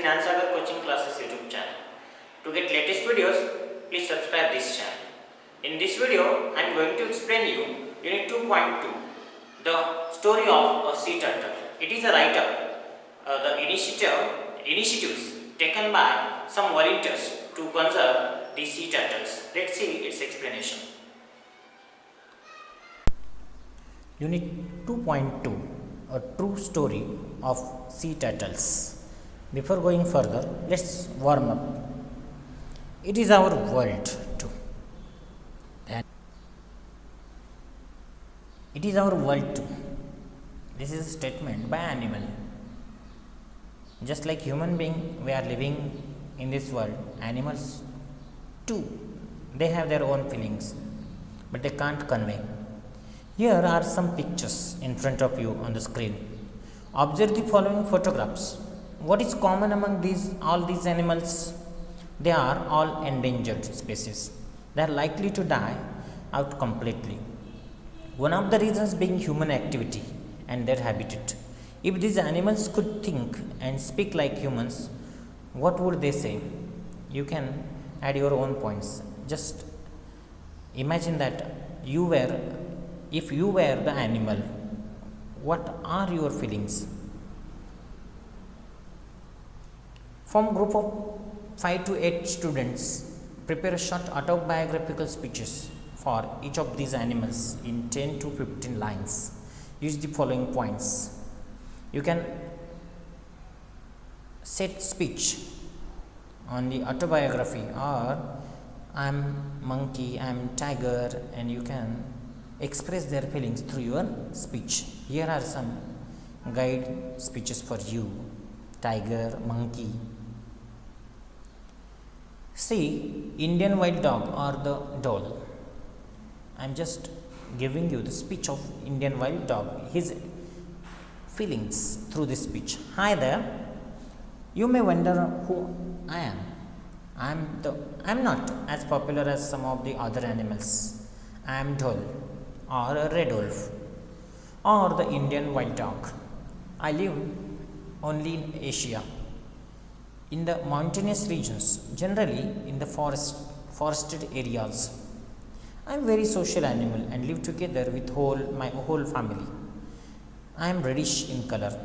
Nansagar Coaching Classes YouTube channel. To get latest videos, please subscribe this channel. In this video, I am going to explain you Unit 2.2, the story of a sea turtle. It is a write-up, the initiatives taken by some volunteers to conserve the sea turtles. Let's see its explanation. Unit 2.2, a true story of sea turtles. Before going further, let's warm up. It is our world too. And it is our world too. This is a statement by animal. Just like human being, we are living in this world. Animals too. They have their own feelings, but they can't convey. Here are some pictures in front of you on the screen. Observe the following photographs. What is common among all these animals? They are all endangered species. They are likely to die out completely. One of the reasons being human activity and their habitat. If these animals could think and speak like humans, what would they say? You can add your own points. Just imagine that if you were the animal, what are your feelings? Form group of 5 to 8 students. Prepare short autobiographical speeches for each of these animals in 10 to 15 lines. Use the following points. You can set speech on the autobiography, or I am monkey, I am tiger, and you can express their feelings through your speech. Here are some guide speeches for you. Tiger, monkey. See, Indian wild dog or the doll. I am just giving you the speech of Indian wild dog, his feelings through this speech. Hi there. You may wonder who I am. I am not as popular as some of the other animals. I am Dhol, or a red wolf, or the Indian wild dog. I live only in Asia, in the mountainous regions, generally in the forested areas. I am very social animal and live together with my whole family. I am reddish in color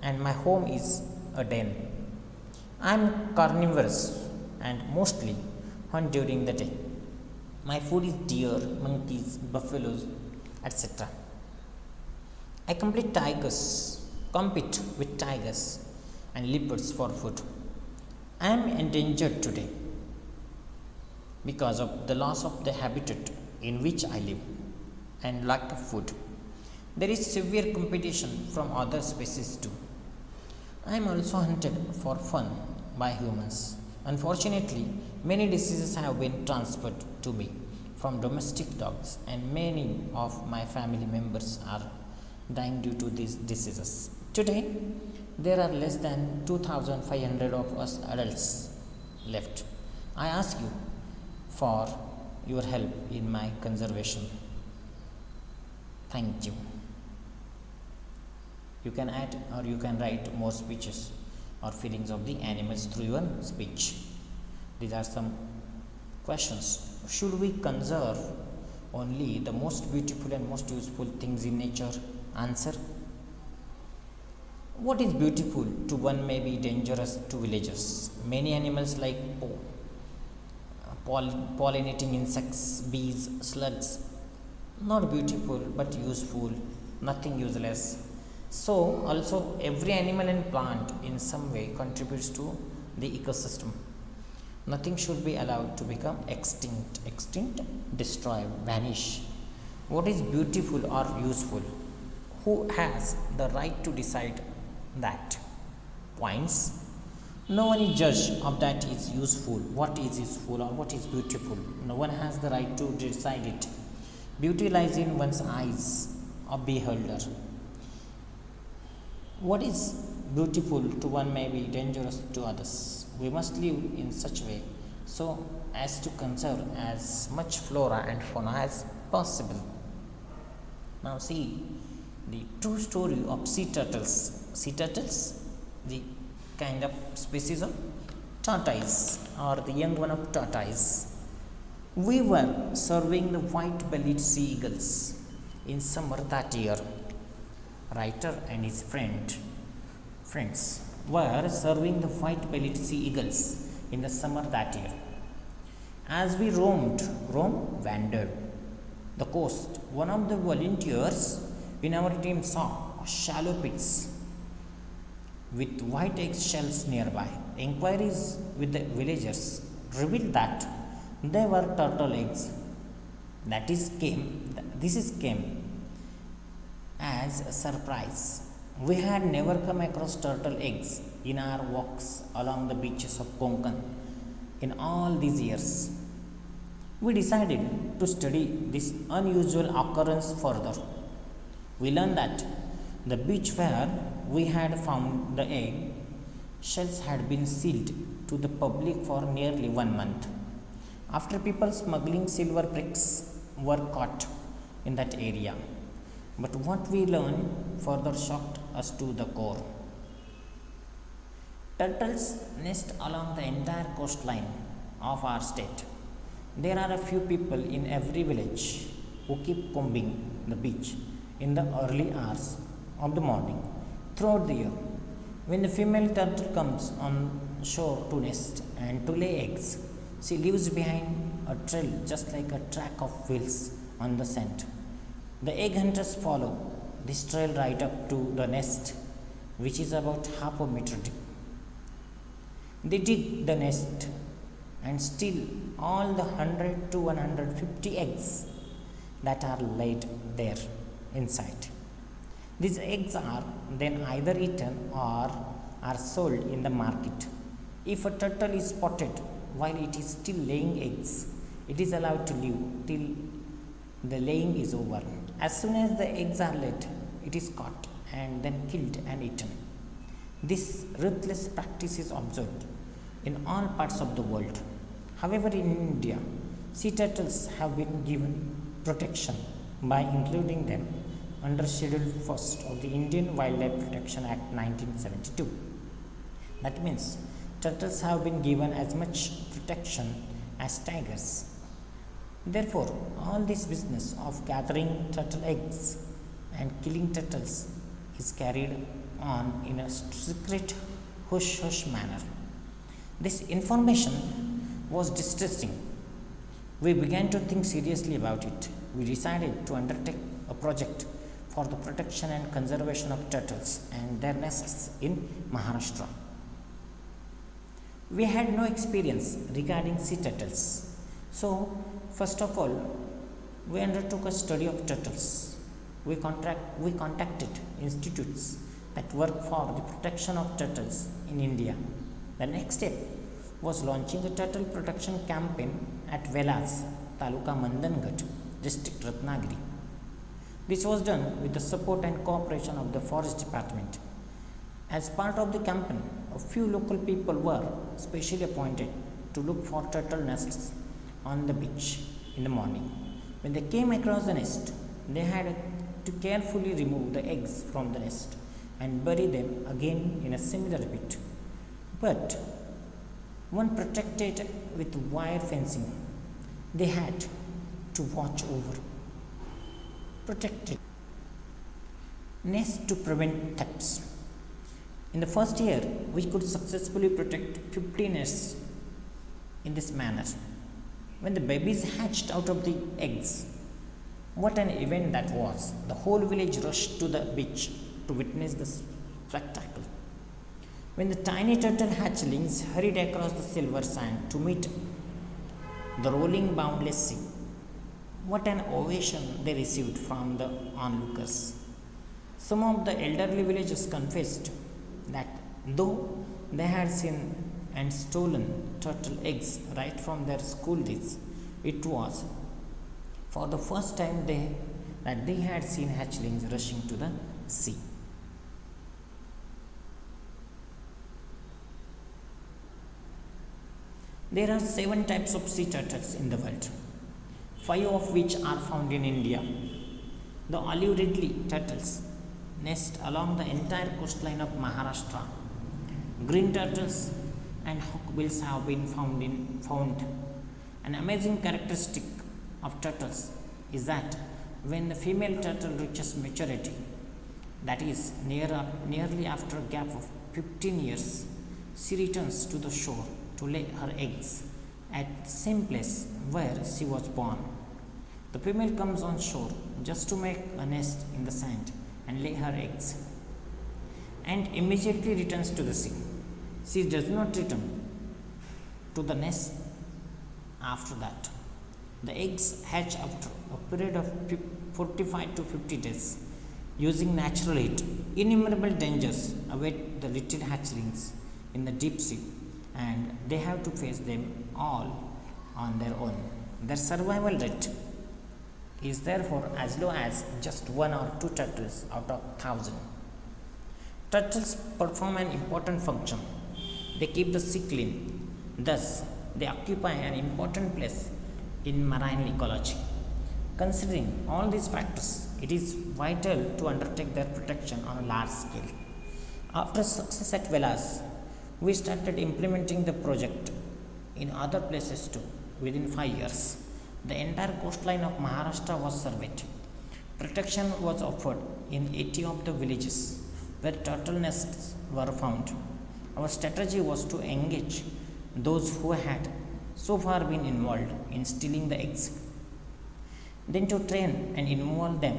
and my home is a den. I am carnivorous and mostly hunt during the day. My food is deer, monkeys, buffaloes, etc. I compete with tigers and leopards for food. I am endangered today because of the loss of the habitat in which I live and lack of food. There is severe competition from other species too. I am also hunted for fun by humans. Unfortunately, many diseases have been transferred to me from domestic dogs, and many of my family members are dying due to these diseases. Today, there are less than 2,500 of us adults left. I ask you for your help in my conservation. Thank you. You can add or you can write more speeches or feelings of the animals through your speech. These are some questions. Should we conserve only the most beautiful and most useful things in nature? Answer. What is beautiful to one may be dangerous to villagers. Many animals like pollinating insects, bees, slugs, not beautiful but useful, nothing useless. So also every animal and plant in some way contributes to the ecosystem. Nothing should be allowed to become extinct, destroy, vanish. What is beautiful or useful? Who has the right to decide that? Points. No one is judge of that is useful, what is useful or what is beautiful. No one has the right to decide it. Beauty lies in one's eyes of beholder. What is beautiful to one may be dangerous to others. We must live in such way so as to conserve as much flora and fauna as possible. Now see the true story of sea turtles. Sea turtles, the kind of species of tortoise or the young one of tortoise. We were serving the white bellied sea eagles in summer that year. Writer and his friends were serving the white bellied sea eagles in the summer that year. As we wandered the coast, one of the volunteers in our team saw shallow pits with white eggshells nearby. Inquiries with the villagers revealed that they were turtle eggs. This came as a surprise. We had never come across turtle eggs in our walks along the beaches of Konkan in all these years. We decided to study this unusual occurrence further. We learned that the beach where we had found the egg shells had been sealed to the public for nearly 1 month after people smuggling silver bricks were caught in that area. But what we learned further shocked us to the core. Turtles nest along the entire coastline of our state. There are a few people in every village who keep combing the beach in the early hours of the morning throughout the year. When the female turtle comes on shore to nest and to lay eggs, she leaves behind a trail just like a track of wheels on the sand. The egg hunters follow this trail right up to the nest, which is about half a meter deep. They dig the nest and steal all the 100 to 150 eggs that are laid there inside. These eggs are then either eaten or are sold in the market. If a turtle is spotted while it is still laying eggs, it is allowed to live till the laying is over. As soon as the eggs are laid, it is caught and then killed and eaten. This ruthless practice is observed in all parts of the world. However, in India, sea turtles have been given protection by including them under Schedule 1st of the Indian Wildlife Protection Act 1972. That means turtles have been given as much protection as tigers. Therefore, all this business of gathering turtle eggs and killing turtles is carried on in a secret hush-hush manner. This information was distressing. We began to think seriously about it. We decided to undertake a project for the protection and conservation of turtles and their nests in Maharashtra. We had no experience regarding sea turtles. So, first of all, we undertook a study of turtles. We contacted institutes that work for the protection of turtles in India. The next step was launching a turtle protection campaign at Velas, Taluka Mandangat, District Ratnagiri. This was done with the support and cooperation of the Forest Department. As part of the campaign, a few local people were specially appointed to look for turtle nests on the beach in the morning. When they came across the nest, they had to carefully remove the eggs from the nest and bury them again in a similar pit, but one protected with wire fencing. They had to watch over protected nest to prevent thefts. In the first year, we could successfully protect 50 nests in this manner. When the babies hatched out of the eggs, what an event that was! The whole village rushed to the beach to witness the spectacle. When the tiny turtle hatchlings hurried across the silver sand to meet the rolling boundless sea, what an ovation they received from the onlookers. Some of the elderly villagers confessed that though they had seen and stolen turtle eggs right from their school days, it was for the first time that they had seen hatchlings rushing to the sea. There are 7 types of sea turtles in the world, 5 of which are found in India. The olive ridley turtles nest along the entire coastline of Maharashtra. Green turtles and hawkbills have been found. An amazing characteristic of turtles is that when the female turtle reaches maturity, that is nearly after a gap of 15 years, she returns to the shore to lay her eggs at the same place where she was born. The female comes on shore just to make a nest in the sand and lay her eggs, and immediately returns to the sea. She does not return to the nest after that. The eggs hatch after a period of 45 to 50 days. Using natural heat, innumerable dangers await the little hatchlings in the deep sea, and they have to face them all on their own. Their survival rate is therefore as low as just one or two turtles out of 1,000. Turtles perform an important function. They keep the sea clean. Thus, they occupy an important place in marine ecology. Considering all these factors, it is vital to undertake their protection on a large scale. After success at Velas, we started implementing the project in other places too. Within 5 years, the entire coastline of Maharashtra was surveyed. Protection was offered in 80 of the villages where turtle nests were found. Our strategy was to engage those who had so far been involved in stealing the eggs, then to train and involve them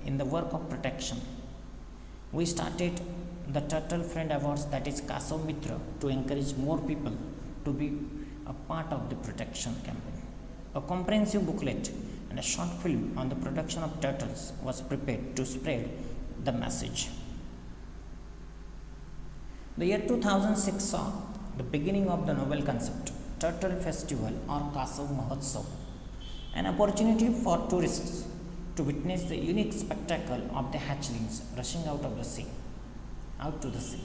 in the work of protection. We started the Turtle Friend Awards, that is Kasav Mitra, to encourage more people to be a part of the protection campaign. A comprehensive booklet and a short film on the production of turtles was prepared to spread the message. The year 2006 saw the beginning of the novel concept, Turtle Festival or Kasav Mahotsav, an opportunity for tourists to witness the unique spectacle of the hatchlings rushing out to the sea.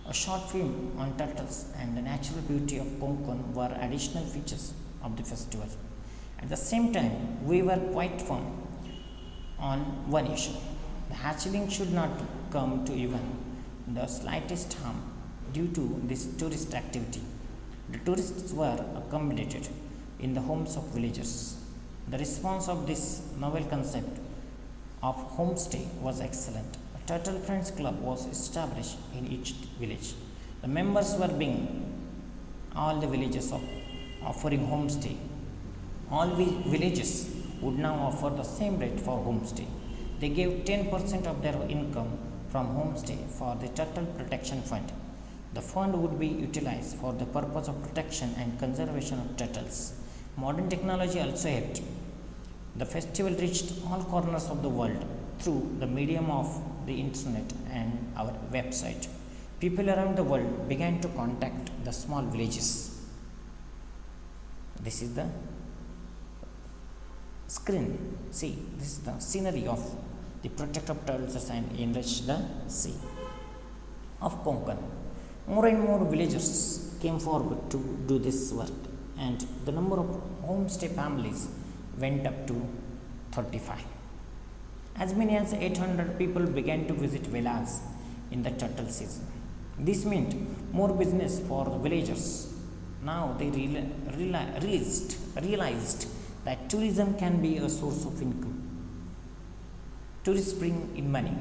A short film on turtles and the natural beauty of Konkan were additional features of the festival. At the same time, we were quite firm on one issue. The hatchling should not come to even the slightest harm due to this tourist activity. The tourists were accommodated in the homes of villagers. The response of this novel concept of homestay was excellent. A Turtle Friends Club was established in each village. The members were being all the villages of offering homestay. All villages would now offer the same rate for homestay. They gave 10% of their income from homestay for the Turtle Protection Fund. The fund would be utilized for the purpose of protection and conservation of turtles. Modern technology also helped. The festival reached all corners of the world through the medium of the internet and our website. People around the world began to contact the small villages. This is the screen. See, this is the scenery of the protect of turtles and enrich the sea of Konkan. More and more villagers came forward to do this work, and the number of homestay families went up to 35. As many as 800 people began to visit Velas in the turtle season. This meant more business for the villagers. Now they realized that tourism can be a source of income. Tourists bring in money,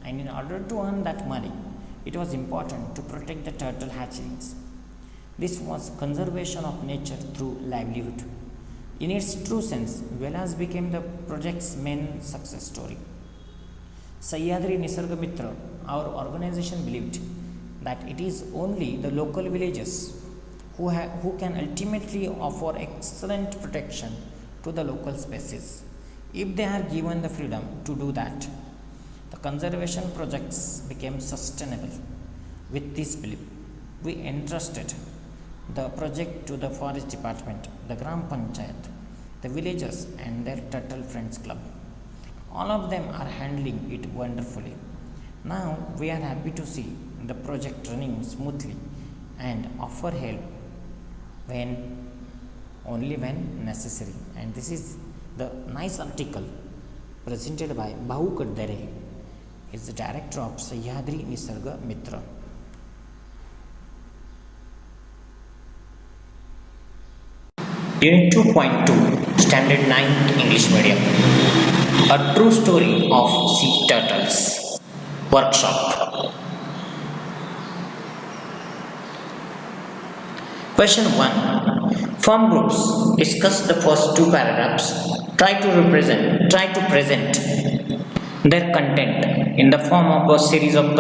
and in order to earn that money, it was important to protect the turtle hatchlings. This was conservation of nature through livelihood. In its true sense, Velas became the project's main success story. Sahyadri Nisarga Mitra, our organization, believed that it is only the local villages who can ultimately offer excellent protection to the local species if they are given the freedom to do that. The conservation projects became sustainable. With this belief, we entrusted the project to the Forest Department, the Gram Panchayat, the villagers, and their Turtle Friends Club. All of them are handling it wonderfully. Now we are happy to see the project running smoothly and offer help only when necessary. And this is the nice article presented by Bahu Kaddare, is the director of Sahyadri Nisarga Mitra. Unit 2.2, Standard 9 English Medium. A true story of sea turtles. Workshop. Question 1. Form groups. Discuss the first two paragraphs. Try to present their content in the form of a series of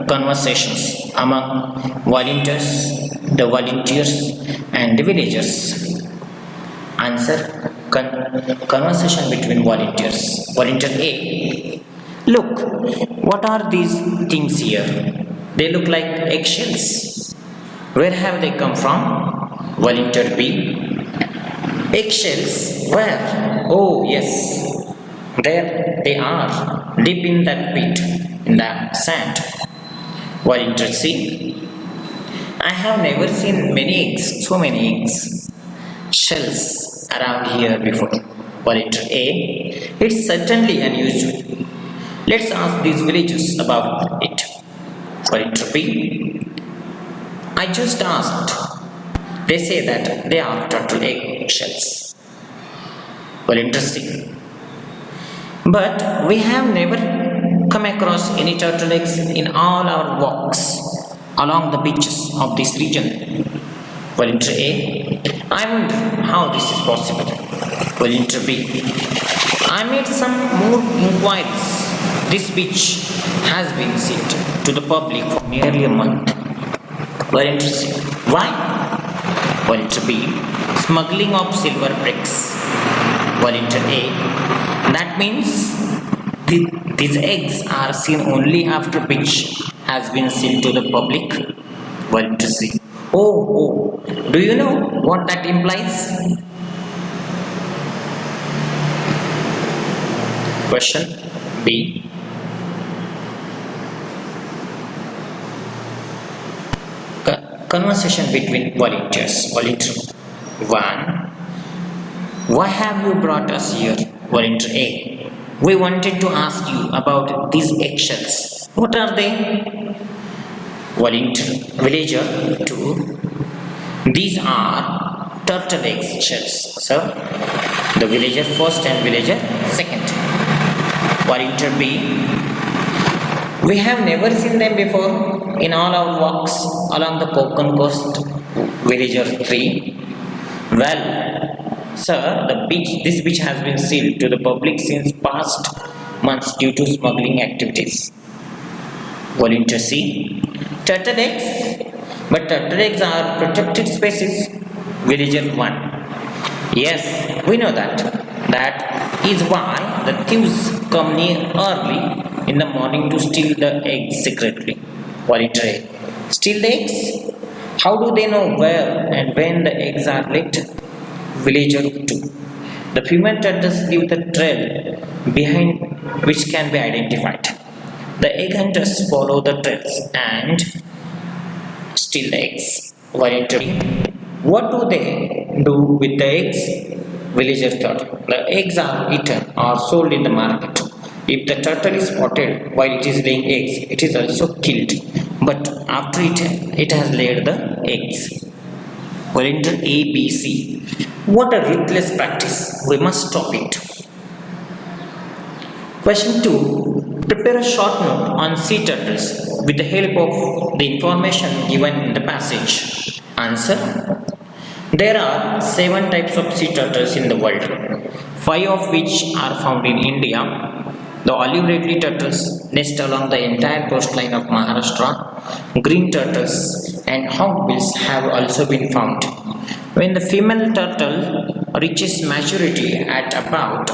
conversations among volunteers, the volunteers and the villagers. Answer. Conversation between volunteers. Volunteer A. Look, what are these things here? They look like eggshells. Where have they come from? Volunteer B. Eggshells? Where? Oh, yes. There they are, deep in that pit, in the sand. Volunteer C. I have never seen so many eggs, shells around here before. Volunteer A. It's certainly unusual. Let's ask these villagers about it. Volunteer B. I just asked. They say that they are turtle egg shells. Volunteer C. But we have never come across any turtle eggs in all our walks along the beaches of this region. Volunteer A. I wonder how this is possible. Volunteer B. I made some more inquiries. This beach has been sealed to the public for nearly a month. Volunteer C. Why? Volunteer B. Smuggling of silver bricks. Volunteer A. That means these eggs are seen only after beach has been sealed to the public. Volunteer C. Oh, do you know what that implies? Question B. Conversation between volunteers. Volunteer 1. Why have you brought us here? Volunteer A. We wanted to ask you about these eggshells. What are they? Volunteer Villager 2. These are turtle eggshells, sir. The villager first and villager second. Volunteer B. We have never seen them before in all our walks along the Konkan coast. Villager 3. Well, sir, this beach has been sealed to the public since past months due to smuggling activities. Volunteer C. Turtle eggs? But turtle eggs are protected species. Villager 1. Yes, we know that. That is why the thieves come near early in the morning to steal the eggs secretly. Volunteer A. Steal the eggs? How do they know where and when the eggs are laid? Villager 2. The female turtles leave the trail behind which can be identified. The egg hunters follow the trails and steal the eggs. Volunteer B. What do they do with the eggs? Villager 3. The eggs are eaten or sold in the market. If the turtle is spotted while it is laying eggs, it is also killed. But after it has laid the eggs. Volunteer A, B, C. What a ruthless practice. We must stop it. Question 2. Prepare a short note on sea turtles with the help of the information given in the passage. Answer. There are 7 types of sea turtles in the world, 5 of which are found in India. The olive ridley turtles nest along the entire coastline of Maharashtra. Green turtles and hawkbills have also been found. When the female turtle reaches maturity at about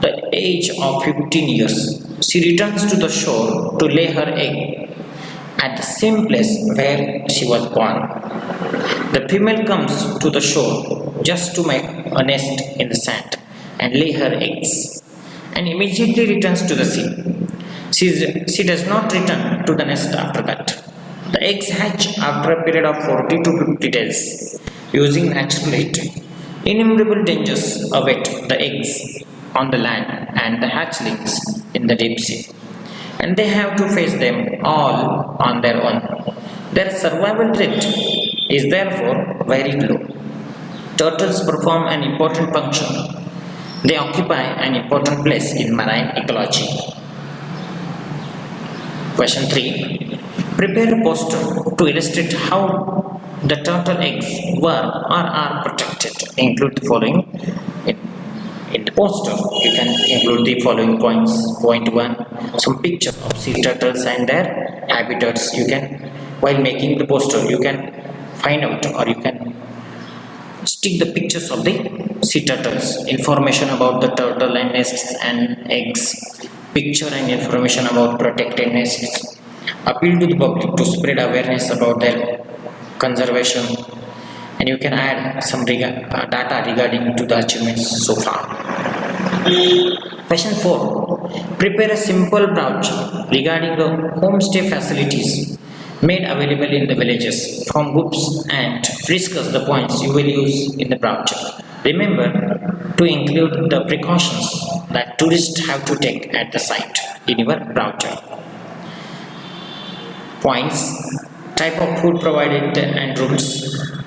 the age of 15 years, she returns to the shore to lay her egg at the same place where she was born. The female comes to the shore just to make a nest in the sand and lay her eggs, and immediately returns to the sea. She does not return to the nest after that. The eggs hatch after a period of 40 to 50 days. Using natural heat, innumerable dangers await the eggs on the land and the hatchlings in the deep sea, and they have to face them all on their own. Their survival rate is therefore very low. Turtles perform an important function. They occupy an important place in marine ecology. Question 3. Prepare a poster to illustrate how the turtle eggs were or are protected. Include the following in the poster. You can include the following points. Point 1. Some pictures of sea turtles and their habitats. You can, while making the poster, you can find out or you can stick the pictures of the sea turtles, information about the turtle and nests and eggs, picture and information about protected nests, appeal to the public to spread awareness about their conservation, and you can add some data regarding to the achievements so far. Question 4. Prepare a simple brochure regarding the homestay facilities made available in the villages from groups and discuss the points you will use in the brochure. Remember to include the precautions that tourists have to take at the site in your brochure. Points: type of food provided and rooms,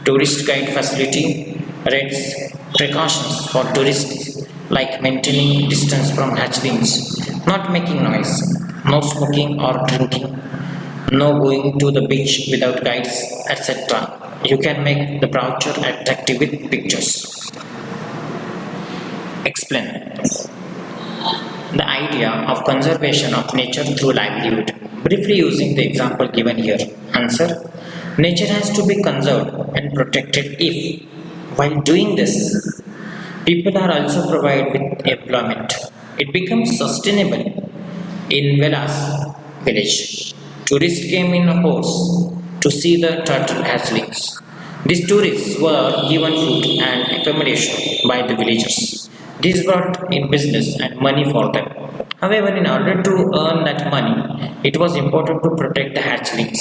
tourist guide facility, rates, precautions for tourists like maintaining distance from hatchlings, not making noise, no smoking or drinking, no going to the beach without guides, etc. You can make the brochure attractive with pictures. Explain the idea of conservation of nature through livelihood, briefly using the example given here. Answer: nature has to be conserved and protected if, while doing this, people are also provided with employment. It becomes sustainable. In Velas village, tourists came in hordes to see the turtle hatchlings. These tourists were given food and accommodation by the villagers. This brought in business and money for them. However, in order to earn that money, it was important to protect the hatchlings,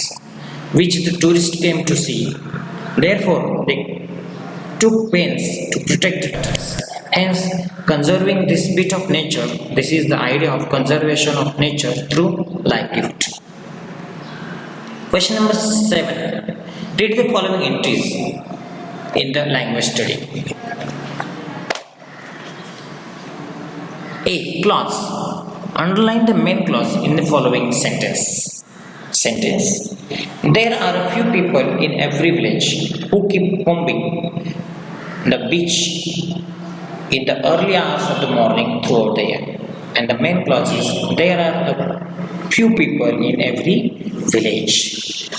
which the tourists came to see. Therefore, they took pains to protect the turtles. Hence, conserving this bit of nature, this is the idea of conservation of nature through livelihood. Question number 7. Read the following entries in the language study. A. Clause. Underline the main clause in the following sentence. There are a few people in every village who keep combing the beach in the early hours of the morning throughout the year. And the main clause is there are a few people in every village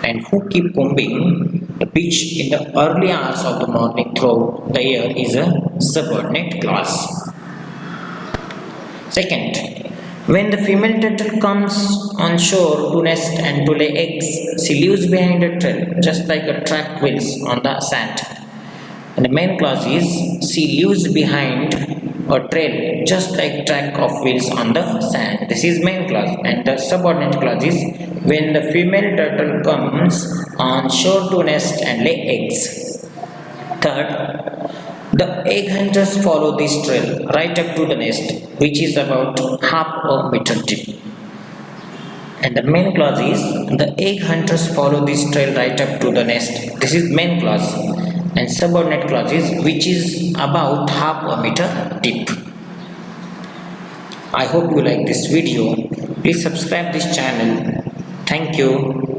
and who keep combing the beach in the early hours of the morning throughout the year is a subordinate clause. Second, when the female turtle comes on shore to nest and to lay eggs, she leaves behind a trail just like a track wheels on the sand. And the main clause is she leaves behind a trail just like track of wheels on the sand. This is main clause, and the subordinate clause is when the female turtle comes on shore to nest and lay eggs. Third, the egg hunters follow this trail right up to the nest, which is about half a meter deep. And the main clause is the egg hunters follow this trail right up to the nest. This is main clause, and subordinate clause is which is about half a meter deep. I hope you like this video. Please subscribe this channel. Thank you.